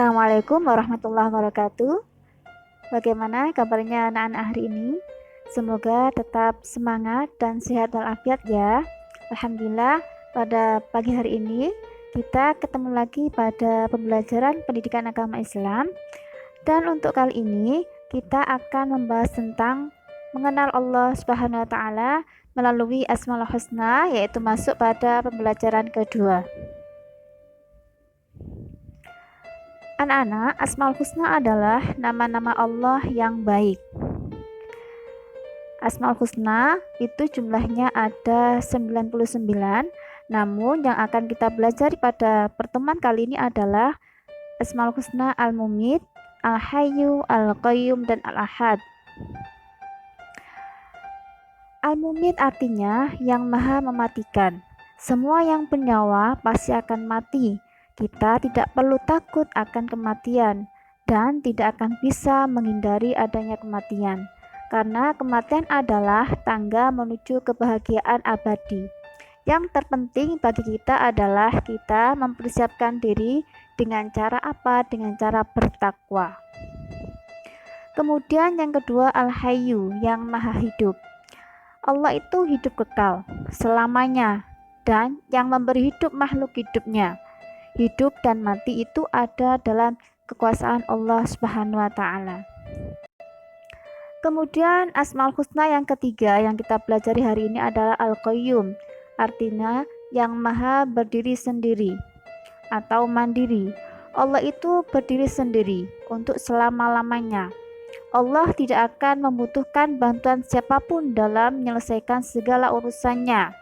Assalamualaikum warahmatullahi wabarakatuh. Bagaimana kabarnya anak-anak hari ini? Semoga tetap semangat dan sehat walafiat ya. Alhamdulillah, pada pagi hari ini kita ketemu lagi pada pembelajaran pendidikan agama Islam. Dan untuk kali ini kita akan membahas tentang mengenal Allah Subhanahu wa taala melalui Asmaul Husna, yaitu masuk pada pembelajaran kedua. Anak-anak, Asmaul Husna adalah nama-nama Allah yang baik. Asmaul Husna itu jumlahnya ada 99, namun yang akan kita belajar pada pertemuan kali ini adalah Asmaul Husna Al-Mumit, Al-Hayyu, Al-Qayyum, dan Al-Ahad. Al-Mumit artinya yang maha mematikan. Semua yang bernyawa pasti akan mati. Kita tidak perlu takut akan kematian dan tidak akan bisa menghindari adanya kematian, karena kematian adalah tangga menuju kebahagiaan abadi. Yang terpenting bagi kita adalah kita mempersiapkan diri dengan cara apa? Dengan cara bertakwa. Kemudian yang kedua, Al-Hayyu, yang maha hidup. Allah itu hidup kekal selamanya dan yang memberi hidup makhluk hidupnya. Hidup dan mati itu ada dalam kekuasaan Allah Subhanahu wa taala. Kemudian Asmaul Husna yang ketiga yang kita pelajari hari ini adalah Al-Qayyum, artinya yang maha berdiri sendiri atau mandiri. Allah itu berdiri sendiri untuk selama-lamanya. Allah tidak akan membutuhkan bantuan siapapun dalam menyelesaikan segala urusannya.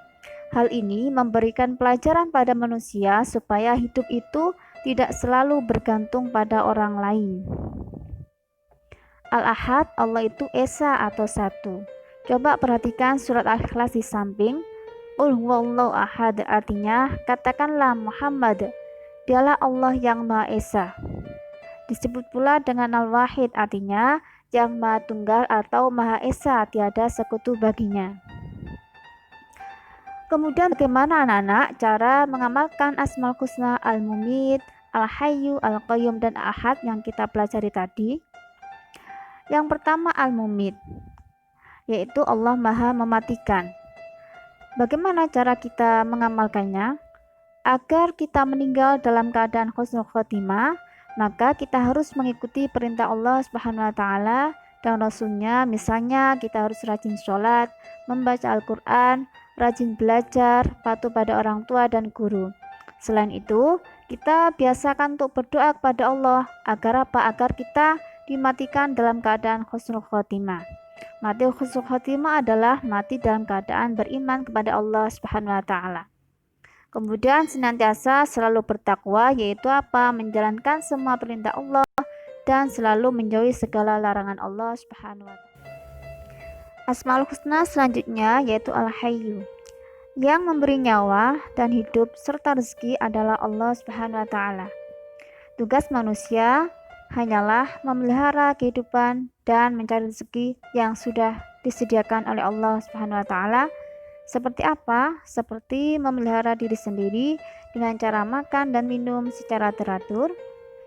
Hal ini memberikan pelajaran pada manusia supaya hidup itu tidak selalu bergantung pada orang lain. Al-Ahad, Allah itu Esa atau satu. Coba perhatikan surat Al-Ikhlas di samping. Qul huwallahu ahad, artinya katakanlah Muhammad, dialah Allah yang Maha Esa. Disebut pula dengan Al-Wahid, artinya yang Maha Tunggal atau Maha Esa, tiada sekutu baginya. Kemudian bagaimana anak-anak cara mengamalkan Asmaul Husna Al-Mumit, Al-Hayyu, Al-Qayyum, dan Al-Ahad yang kita pelajari tadi? Yang pertama Al-Mumit, yaitu Allah maha mematikan. Bagaimana cara kita mengamalkannya? Agar kita meninggal dalam keadaan husnul khotimah, maka kita harus mengikuti perintah Allah Subhanahu wa taala dan Rasulnya. Misalnya kita harus rajin sholat, membaca Al-Quran, rajin belajar, patuh pada orang tua dan guru. Selain itu, kita biasakan untuk berdoa kepada Allah agar apa? Agar kita dimatikan dalam keadaan husnul khotimah. Mati husnul khotimah adalah mati dalam keadaan beriman kepada Allah Subhanahu wa taala. Kemudian senantiasa selalu bertakwa, yaitu apa? Menjalankan semua perintah Allah dan selalu menjauhi segala larangan Allah Subhanahu wa taala. Asmaul Husna selanjutnya yaitu Al-Hayyu, yang memberi nyawa dan hidup serta rezeki adalah Allah Subhanahu wa taala. Tugas manusia hanyalah memelihara kehidupan dan mencari rezeki yang sudah disediakan oleh Allah Subhanahu wa taala. Seperti apa? Seperti memelihara diri sendiri dengan cara makan dan minum secara teratur.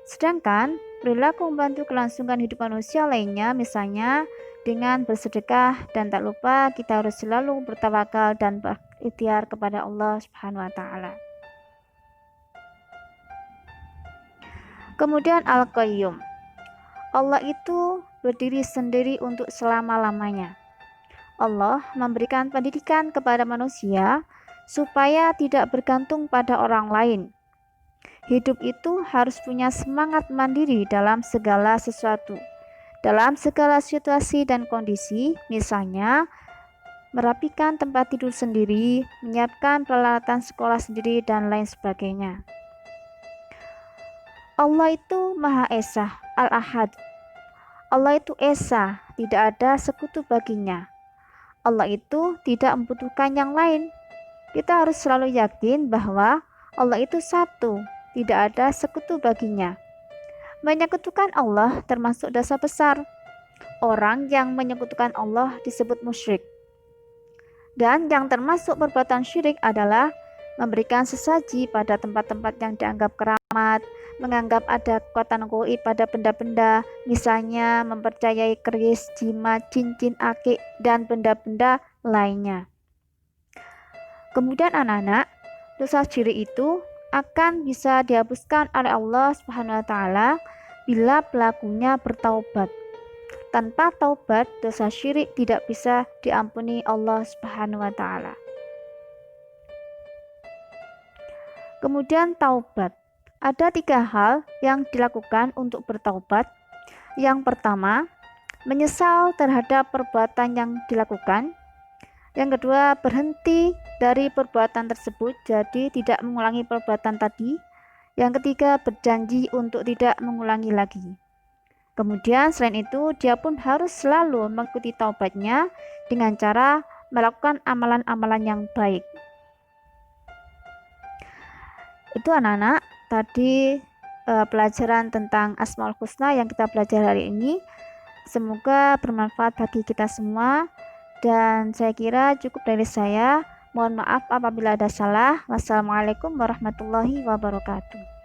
Sedangkan perilaku membantu kelangsungan hidup manusia lainnya, misalnya dengan bersedekah, dan tak lupa kita harus selalu bertawakal dan berikhtiar kepada Allah Subhanahu wa taala. Kemudian Al-Qayyum, Allah itu berdiri sendiri untuk selama-lamanya. Allah memberikan pendidikan kepada manusia supaya tidak bergantung pada orang lain. Hidup itu harus punya semangat mandiri dalam segala sesuatu, dalam segala situasi dan kondisi, misalnya merapikan tempat tidur sendiri, menyiapkan peralatan sekolah sendiri, dan lain sebagainya. Allah itu Maha Esa, Al-Ahad. Allah itu Esa, tidak ada sekutu baginya. Allah itu tidak membutuhkan yang lain. Kita harus selalu yakin bahwa Allah itu satu, tidak ada sekutu baginya. Menyekutukan Allah termasuk dosa besar. Orang yang menyekutukan Allah disebut musyrik. Dan yang termasuk perbuatan syirik adalah memberikan sesaji pada tempat-tempat yang dianggap keramat, menganggap ada kekuatan goib pada benda-benda, misalnya mempercayai keris, jimat, cincin, akik, dan benda-benda lainnya. Kemudian anak-anak, dosa syirik itu akan bisa dihapuskan oleh Allah Subhanahu wa taala bila pelakunya bertaubat. Tanpa taubat, dosa syirik tidak bisa diampuni Allah Subhanahu wa taala. Kemudian taubat. Ada 3 hal yang dilakukan untuk bertaubat. Yang pertama, menyesal terhadap perbuatan yang dilakukan. Yang kedua, berhenti dari perbuatan tersebut, jadi tidak mengulangi perbuatan tadi. Yang ketiga, berjanji untuk tidak mengulangi lagi. Kemudian selain itu, dia pun harus selalu mengikuti taubatnya dengan cara melakukan amalan-amalan yang baik. Itu anak-anak, tadi pelajaran tentang Asmaul Husna yang kita pelajari hari ini. Semoga bermanfaat bagi kita semua. Dan saya kira cukup dari saya. Mohon maaf apabila ada salah. Wassalamualaikum warahmatullahi wabarakatuh.